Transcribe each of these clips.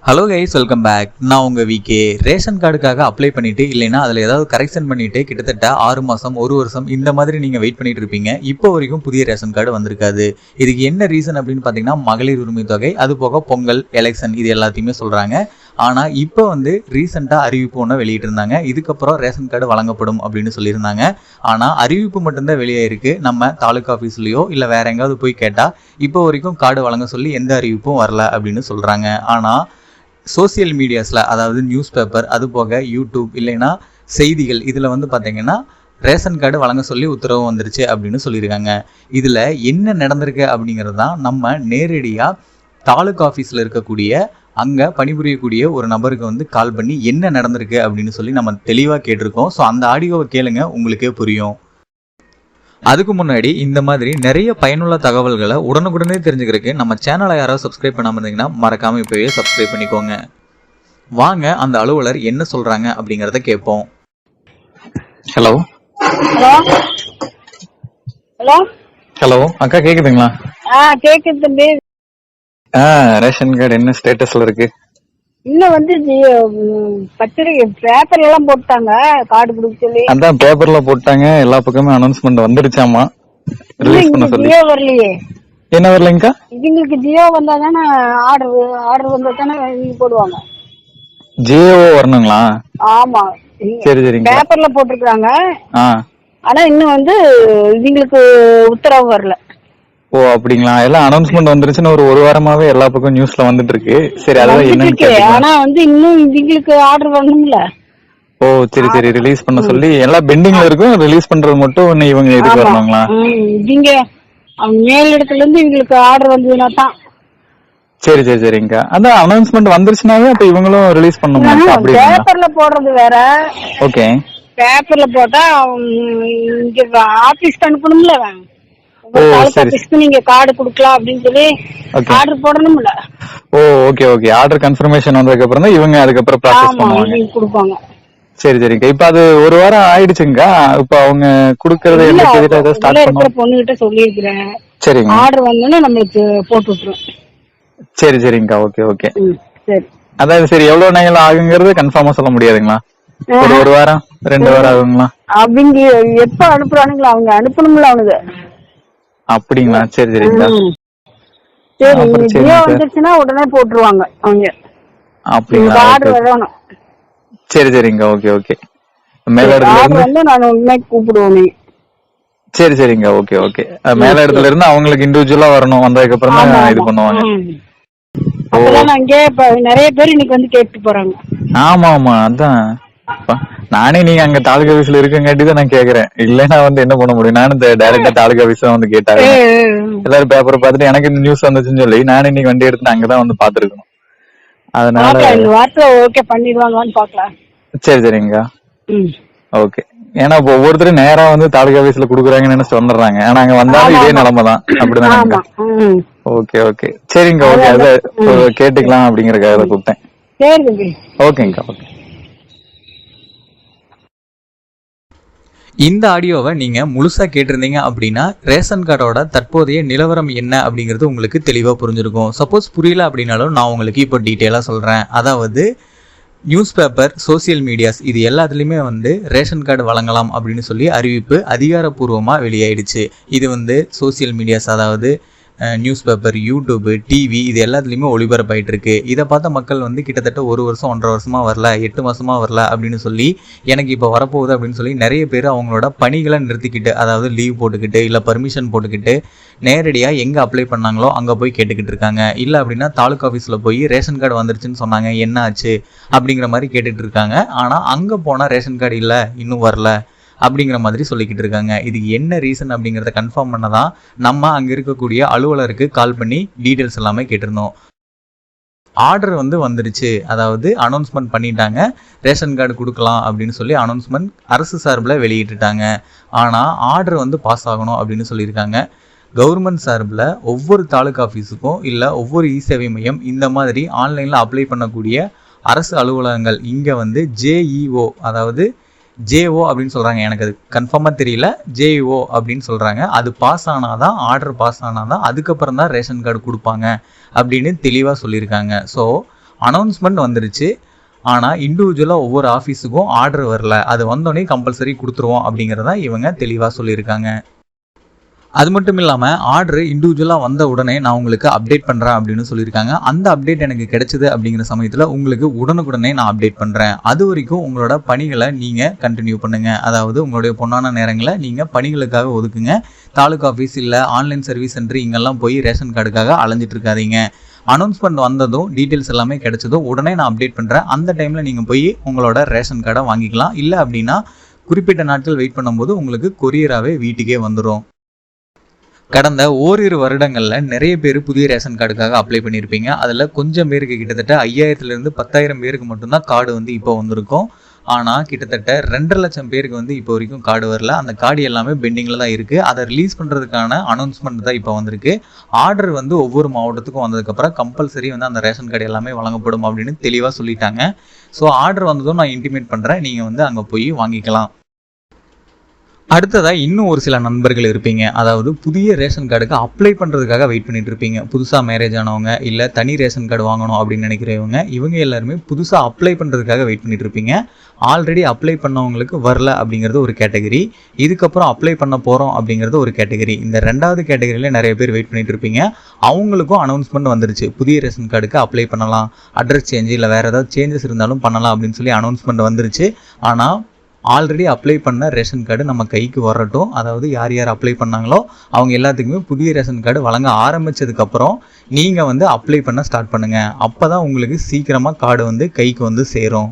Hello guys, welcome back. நான் உங்கள் VK. Ration கார்டுக்காக apply பண்ணிவிட்டு இல்லைன்னா அதில் ஏதாவது கரெக்ஷன் பண்ணிவிட்டு கிட்டத்தட்ட 6 மாதம் 1 வருஷம் இந்த மாதிரி நீங்கள் வெயிட் பண்ணிட்டு இருப்பீங்க. இப்போ வரைக்கும் புதிய ரேஷன் கார்டு வந்திருக்காது. இதுக்கு என்ன ரீசன் அப்படின்னு பார்த்தீங்கன்னா, மகளிர் உரிமை தொகை, அது போக பொங்கல், எலெக்ஷன் இது எல்லாத்தையுமே சொல்கிறாங்க. ஆனால் இப்போ ரீசெண்டாக அறிவிப்பு ஒன்று வெளியிட்டிருந்தாங்க. இதுக்கப்புறம் ரேஷன் கார்டு வழங்கப்படும் அப்படின்னு சொல்லியிருந்தாங்க. ஆனால் அறிவிப்பு மட்டும்தான் வெளியாயிருக்கு. நம்ம தாலுக்கா ஆஃபீஸ்லேயோ இல்லை வேற எங்காவது போய் கேட்டால் இப்போ வரைக்கும் கார்டு வழங்க சொல்லி எந்த அறிவிப்பும் வரல அப்படின்னு சொல்கிறாங்க. ஆனால் சோசியல் மீடியாஸில், அதாவது நியூஸ் பேப்பர், அது போக யூடியூப் இல்லைன்னா செய்திகள், இதில் பார்த்தீங்கன்னா ரேஷன் கார்டு வழங்க சொல்லி உத்தரவு வந்துருச்சு அப்படின்னு சொல்லியிருக்காங்க. இதில் என்ன நடந்திருக்கு அப்படிங்கிறது தான் நம்ம நேரடியாக தாலுக்கா ஆஃபீஸில் இருக்கக்கூடிய அங்கே பணிபுரியக்கூடிய ஒரு நபருக்கு கால் பண்ணி என்ன நடந்திருக்கு அப்படின்னு சொல்லி நம்ம தெளிவாக கேட்டிருக்கோம். ஸோ அந்த ஆடியோவை கேளுங்க, உங்களுக்கே புரியும். அதுக்கு முன்னாடி இந்த மாதிரி நிறைய பயனுள்ள தகவல்களை உடனுக்குடனே தெரிஞ்சுக்கிறதுக்கு நம்ம சேனலை யாராவது சப்ஸ்கிரைப் பண்ணாமல் இருந்தீங்கன்னா மறக்காம இப்போவே சப்ஸ்கிரைப் பண்ணிக்கோங்க. வாங்க அந்த அலுவலர் என்ன சொல்றாங்க அப்படிங்கறத கேட்போம். ஹலோ ஹலோ ஹலோ அக்கா, கேக்குதுங்களா? கேக்குது தம்பி. ரேஷன் கார்டு என்ன ஸ்டேட்டஸ்ல இருக்கு? இன்னும் பத்திரிகை பேப்பர்ல எல்லாம் போட்டாங்க கார்டு கொடுக்க சொல்லி. அதான் பேப்பர்ல போட்டாங்க, எல்லா பக்கமே அனௌன்ஸ்மெண்ட் வந்துருச்சாமா, ரிலீஸ் பண்ண சொல்லி. ஜியோ வரலையே. என்ன வரலைங்கக்கா? இதுங்களுக்கு ஜியோ வந்தா தானே ஆர்டர் வந்தா தானே போடுவாங்க. ஜியோ வரணுங்களா? ஆமா, சரி சரிங்க. பேப்பர்ல போட்டிருக்காங்க. ஆனா இன்னும் இதுங்களுக்கு உத்தரவு வரல. ஓ அப்படிங்களா? எல்லாம் அனௌன்ஸ்மெண்ட் வந்துருச்சுன்னு ஒரு வாரமாவே எல்லா பக்கம் நியூஸ்ல வந்துட்டு இருக்கு. சரி, அதான் என்னன்னு. ஆனா இன்னும் இதுங்களுக்கு ஆர்டர் வரணும்ல. ஓ சரி சரி, ரிலீஸ் பண்ண சொல்லி எல்லாம் பெண்டிங்ல இருக்கும். ரிலீஸ் பண்றது மட்டும் இவங்க எதுக்கு வரணுங்களா? இங்க மேல் இடத்துல இருந்து இவங்களுக்கு ஆர்டர் வந்ததுன்னா தான். சரி சரி சரிங்க. அதான் அனௌன்ஸ்மெண்ட் வந்துருச்சுனாவே அப்ப இவங்களும் ரிலீஸ் பண்ணுவாங்க. அப்படி பேப்பர்ல போடுறது வேற. ஓகே, பேப்பர்ல போட்டா இங்க ஆபீஸ்க்கு அனுப்பணும்ல. நீங்க கார்டு குடுக்கலாம் அப்படின்னு சொல்லி ஆர்டர் போடணும்ல. ஓ ஓகே ஓகே. ஆர்டர் கன்ஃபர்மேஷன் வந்ததுக்கு அப்புறம் தான் இவங்க அதுக்கப்புறம் ப்ராசஸ் பண்ணுவாங்க. கொடுப்பாங்க. சரி சரிங்க. இப்ப அது ஒரு வாரம் ஆயிடுச்சுங்க. இப்ப அவங்க குடுக்கறது என்ன தேதியில ஏதோ ஸ்டார்ட் பண்ணுவாங்க. பொண்ணுகிட்ட சொல்லியிருக்கிறேன். சரிங்க. ஆர்டர் வந்தோடனே நம்மளுக்கு போட்டு விட்டுரும். சரி சரிங்க. Okay okay. சரி. அதாவது சரி, எவ்வளவு நேரம் ஆகுங்கிறது கன்ஃபார்மா சொல்ல முடியாதுங்களா? ஒரு வாரம் 2 வாரம் ஆகுங்களா? அவங்க எப்ப அனுப்புறானுங்களா? அவங்க அனுப்பணும்ல அவனுக்கு. அப்படிங்களா? சரி சரிங்க. சரி, ஜியோ வந்துருச்சுன்னா உடனே போட்டுருவாங்க அவங்க. அப்படிங்களா? சரி சரிங்க. Okay okay. மேல இடத்துல இருந்து நான் உடனே கூப்பிடுவோம். சரி சரிங்க. Okay okay. மேல இடத்துல இருந்து அவங்களுக்கு இண்டிவிஜுவலா வரணும். வந்ததுக்கு அப்புறம் தான் இது பண்ணுவாங்க. நிறைய பேர் இன்னைக்கு கேட்டு போறாங்க. ஆமா ஆமா, அதான் நானே நீங்க அங்க தாலுகா ஆபீஸ்ல இருக்கங்காட்டி தான் நான் கேக்குறேன். இல்லன்னா என்ன பண்ண முடியும்? நானும் டைரக்டா தாலுகா ஆபீஸ் கேட்டாங்க. எல்லாரும் பேப்பரை பார்த்துட்டு எனக்கு இந்த நியூஸ் வந்துச்சுன்னு சொல்லி நானே இன்னைக்கு வண்டி எடுத்து அங்கதான் பாத்துருக்கணும். அதனால ஓகே பண்ணிடுவாங்கன்னு பாக்கலாம். சரி சரிங்க. ஓகே. ஏன்னா இப்போ ஒவ்வொருத்தரும் நேரா தாலுகா ஆபீஸ்ல குடுக்குறாங்கன்னு சொன்னாங்க. ஆனா அங்க வந்தாலும் இதே நிலைமை தான். அப்படிதான். Okay okay. சரிங்க. ஓகே, அதை கேட்டுக்கலாம் அப்படிங்கறதுக்காக கூப்பிட்டேன். ஓகேங்க. ஓகே. இந்த ஆடியோவை நீங்க முழுசா கேட்டிருந்தீங்க அப்படின்னா ரேஷன் கார்டோட தற்போதைய நிலவரம் என்ன அப்படிங்கிறது உங்களுக்கு தெளிவா புரிஞ்சிருக்கும். சப்போஸ் புரியல அப்படின்னாலும் நான் உங்களுக்கு இப்போ டீட்டெயிலா சொல்றேன். அதாவது நியூஸ் பேப்பர், சோசியல் மீடியாஸ் இது எல்லாத்துலேயுமே ரேஷன் கார்டு வழங்கலாம் அப்படின்னு சொல்லி அறிவிப்பு அதிகாரப்பூர்வமாக வெளியாயிடுச்சு. இது சோசியல் மீடியாஸ், அதாவது நியூஸ் பேப்பர், யூடியூப்பு, டிவி இது எல்லாத்துலேயுமே ஒளிபரப்பாயிட்டு இருக்கு. இதை பார்த்த மக்கள் கிட்டத்தட்ட 1 வருஷம் 1.5 வருஷமா வரல, 8 மாசமா வரல அப்படின்னு சொல்லி எனக்கு இப்போ வரப்போகுது அப்படின்னு சொல்லி நிறைய பேர் அவங்களோட பணிகளை நிறுத்திக்கிட்டு, அதாவது லீவ் போட்டுக்கிட்டு இல்லை பர்மிஷன் போட்டுக்கிட்டு நேரடியாக எங்கே அப்ளை பண்ணாங்களோ அங்கே போய் கேட்டுக்கிட்டு இருக்காங்க. இல்லை அப்படின்னா தாலுக்கா ஆஃபீஸில் போய் ரேஷன் கார்டு வந்துருச்சுன்னு சொன்னாங்க, என்ன ஆச்சு அப்படிங்கிற மாதிரி கேட்டுட்டு இருக்காங்க. ஆனால் அங்கே போனால் ரேஷன் கார்டு இல்லை, இன்னும் வரல அப்படிங்கிற மாதிரி சொல்லிக்கிட்டு இருக்காங்க. இதுக்கு என்ன ரீசன் அப்படிங்கிறத கன்ஃபார்ம் பண்ணதான் நம்ம அங்கே இருக்கக்கூடிய அலுவலருக்கு கால் பண்ணி டீட்டெயில்ஸ் எல்லாமே கேட்டிருந்தோம். ஆர்டர் வந்துருச்சு, அதாவது அனௌன்ஸ்மெண்ட் பண்ணிட்டாங்க, ரேஷன் கார்டு கொடுக்கலாம் அப்படின்னு சொல்லி அனௌன்ஸ்மெண்ட் அரசு சார்பில் வெளியிட்டுட்டாங்க. ஆனால் ஆர்டர் பாஸ் ஆகணும் அப்படின்னு சொல்லியிருக்காங்க. கவர்மெண்ட் சார்பில் ஒவ்வொரு தாலுக்கா ஆஃபீஸுக்கும் இல்லை ஒவ்வொரு இ-சேவை மையம் இந்த மாதிரி ஆன்லைனில் அப்ளை பண்ணக்கூடிய அரசு அலுவலகங்கள் இங்கே ஜேஇஓ, அதாவது ஜேஓ அப்படின்னு சொல்கிறாங்க. எனக்கு அது கன்ஃபார்மாக தெரியல. ஜேஓ அப்படின்னு சொல்கிறாங்க. அது பாஸ் ஆனாதான், ஆர்டர் பாஸ் ஆனாதான் அதுக்கப்புறம் தான் ரேஷன் கார்டு கொடுப்பாங்க அப்படின்னு தெளிவாக சொல்லியிருக்காங்க. ஸோ அனௌன்ஸ்மெண்ட் வந்துருச்சு, ஆனால் இண்டிவிஜுவலாக ஒவ்வொரு ஆஃபீஸுக்கும் ஆர்டர் வரல, அது வந்தோடனே கம்பல்சரி கொடுத்துருவோம் அப்படிங்கிறத இவங்க தெளிவாக சொல்லியிருக்காங்க. அது மட்டும் இல்லாமல் ஆர்டர் இண்டிவிஜுவலாக வந்த உடனே நான் உங்களுக்கு அப்டேட் பண்ணுறேன் அப்படின்னு சொல்லியிருக்காங்க. அந்த அப்டேட் எனக்கு கிடைச்சது அப்படிங்கிற சமயத்தில் உங்களுக்கு உடனுக்குடனே நான் அப்டேட் பண்ணுறேன். அது வரைக்கும் உங்களோட பணிகளை நீங்கள் கண்டினியூ பண்ணுங்கள். அதாவது உங்களுடைய பொன்னான நேரங்களை நீங்கள் பணிகளுக்காக ஒதுக்குங்க. தாலுகா ஆஃபீஸ் இல்லை ஆன்லைன் சர்வீஸ் சென்டர் இங்கெல்லாம் போய் ரேஷன் கார்டுக்காக அலைஞ்சிட்டு இருக்காதீங்க. அனௌன்ஸ்மெண்ட் வந்ததும் டீட்டெயில்ஸ் எல்லாமே கிடைச்சதும் உடனே நான் அப்டேட் பண்ணுறேன். அந்த டைமில் நீங்கள் போய் உங்களோட ரேஷன் கார்டை வாங்கிக்கலாம். இல்லை அப்படின்னா குறிப்பிட்ட நாட்கள் வெயிட் பண்ணும்போது உங்களுக்கு கொரியராகவே வீட்டுக்கே வந்துடும். கடந்த ஓரிரு வருடங்களில் நிறைய பேர் புதிய ரேஷன் கார்டுக்காக அப்ளை பண்ணியிருப்பீங்க. அதில் கொஞ்சம் பேருக்கு கிட்டத்தட்ட 5000லேருந்து 10,000 பேருக்கு மட்டும்தான் கார்டு வந்து இப்போ வந்திருக்கும். ஆனால் கிட்டத்தட்ட 2.5 லட்சம் பேருக்கு வந்து இப்போ வரைக்கும் கார்டு வரல. அந்த கார்டு எல்லாமே பெண்டிங்கில் தான் இருக்குது. அதை ரிலீஸ் பண்ணுறதுக்கான அனௌன்ஸ்மெண்ட் தான் இப்போ வந்திருக்கு. ஆர்டர் வந்து ஒவ்வொரு மாவட்டத்துக்கும் வந்ததுக்கப்புறம் கம்பல்சரி வந்து அந்த ரேஷன் கார்டு எல்லாமே வழங்கப்படும் அப்படின்னு தெளிவாக சொல்லிட்டாங்க. ஸோ ஆர்டர் வந்ததும் நான் இன்டிமேட் பண்ணுறேன், நீங்கள் வந்து அங்கே போய் வாங்கிக்கலாம். அடுத்ததாக இன்னும் ஒரு சில நண்பர்கள் இருப்பீங்க. அதாவது புதிய ரேஷன் கார்டுக்கு அப்ளை பண்ணுறதுக்காக வெயிட் பண்ணிட்டு இருப்பீங்க. புதுசாக மேரேஜ் ஆனவங்க இல்லை தனி ரேஷன் கார்டு வாங்கணும் அப்படின்னு நினைக்கிறவங்க இவங்க எல்லாருமே புதுசாக அப்ளை பண்ணுறதுக்காக வெயிட் பண்ணிட்டு இருப்பீங்க. ஆல்ரெடி அப்ளை பண்ணவங்களுக்கு வரல அப்படிங்கிறது ஒரு கேட்டகரி, இதுக்கப்புறம் அப்ளை பண்ண போகிறோம் அப்படிங்கிறது ஒரு கேட்டகரி. இந்த 2வது கேட்டகரியில் நிறைய பேர் வெயிட் பண்ணிட்டு இருப்பீங்க. அவங்களுக்கும் அனௌன்ஸ்மெண்ட் வந்துருச்சு, புதிய ரேஷன் கார்டுக்கு அப்ளை பண்ணலாம், அட்ரஸ் சேஞ்சு இல்லை வேறு ஏதாவது சேஞ்சஸ் இருந்தாலும் பண்ணலாம் அப்படின்னு சொல்லி அனௌன்ஸ்மெண்ட் வந்துருச்சு. ஆனால் ஆல்ரெடி அப்ளை பண்ண ரேஷன் கார்டு நம்ம கைக்கு வரட்டும். அதாவது யார் யார் அப்ளை பண்ணாங்களோ அவங்க எல்லாத்துக்குமே புதிய ரேஷன் கார்டு வழங்க ஆரம்பித்ததுக்கப்புறம் நீங்கள் வந்து அப்ளை பண்ண ஸ்டார்ட் பண்ணுங்கள். அப்போ தான் உங்களுக்கு சீக்கிரமாக கார்டு வந்து கைக்கு வந்து சேரும்.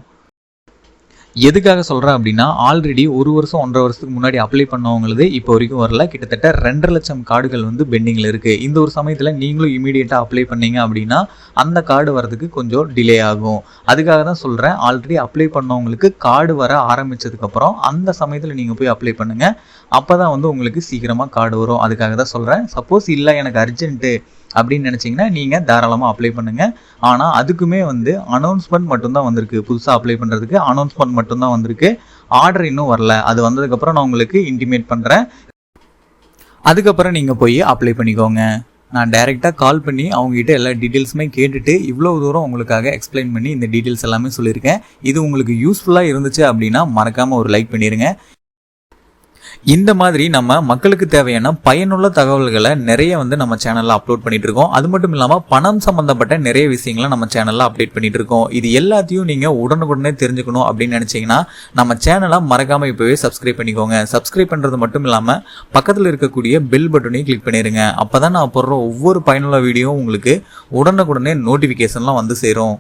எதுக்காக சொல்கிறேன் அப்படின்னா ஆல்ரெடி 1 வருஷம் 1.5 வருஷத்துக்கு முன்னாடி அப்ளை பண்ணவங்களது இப்போ வரைக்கும் வரல. கிட்டத்தட்ட 2.5 லட்சம் கார்டுகள் வந்து பெண்டிங்கில் இருக்குது. இந்த ஒரு சமயத்தில் நீங்களும் இமீடியட்டாக அப்ளை பண்ணீங்க அப்படின்னா அந்த கார்டு வரதுக்கு கொஞ்சம் டிலே ஆகும். அதுக்காக தான் சொல்கிறேன், ஆல்ரெடி அப்ளை பண்ணவங்களுக்கு கார்டு வர ஆரம்பித்ததுக்கப்புறம் அந்த சமயத்தில் நீங்கள் போய் அப்ளை பண்ணுங்கள். அப்போ தான் வந்து உங்களுக்கு சீக்கிரமாக கார்டு வரும். அதுக்காக தான் சொல்கிறேன். சப்போஸ் இல்லை எனக்கு அர்ஜென்ட்டு அப்படின்னு நினச்சிங்கன்னா நீங்கள் தாராளமாக அப்ளை பண்ணுங்கள். ஆனால் அதுக்குமே வந்து அனௌன்ஸ்மெண்ட் மட்டும்தான் வந்திருக்கு. புதுசாக அப்ளை பண்ணுறதுக்கு அனௌன்ஸ்மெண்ட் மட்டும்தான் வந்திருக்கு. ஆர்டர் இன்னும் வரல. அது வந்ததுக்கப்புறம் நான் உங்களுக்கு இன்டிமேட் பண்ணுறேன். அதுக்கப்புறம் நீங்கள் போய் அப்ளை பண்ணிக்கோங்க. நான் டைரெக்டாக கால் பண்ணி அவங்ககிட்ட எல்லா டீட்டெயில்ஸுமே கேட்டுட்டு இவ்வளோ தூரம் உங்களுக்காக எக்ஸ்பிளைன் பண்ணி இந்த டீட்டெயில்ஸ் எல்லாமே சொல்லியிருக்கேன். இது உங்களுக்கு யூஸ்ஃபுல்லாக இருந்துச்சு அப்படின்னா மறக்காமல் ஒரு லைக் பண்ணிடுங்க. இந்த மாதிரி நம்ம மக்களுக்கு தேவையான பயனுள்ள தகவல்களை நிறைய வந்து நம்ம சேனலில் அப்லோட் பண்ணிட்டு இருக்கோம். அது மட்டும் இல்லாமல் பணம் சம்பந்தப்பட்ட நிறைய விஷயங்களை நம்ம சேனலில் அப்டேட் பண்ணிட்டு இருக்கோம். இது எல்லாத்தையும் நீங்கள் உடனுக்குடனே தெரிஞ்சுக்கணும் அப்படின்னு நினச்சிங்கன்னா நம்ம சேனலை மறக்காமல் இப்போவே சப்ஸ்கிரைப் பண்ணிக்கோங்க. சப்ஸ்கிரைப் பண்ணுறது மட்டும் இல்லாமல் பக்கத்தில் இருக்கக்கூடிய பெல் பட்டனையும் கிளிக் பண்ணிடுங்க. அப்போ தான் நான் போடுற ஒவ்வொரு பயனுள்ள வீடியோவும் உங்களுக்கு உடனுக்குடனே நோட்டிஃபிகேஷன்லாம் வந்து சேரும்.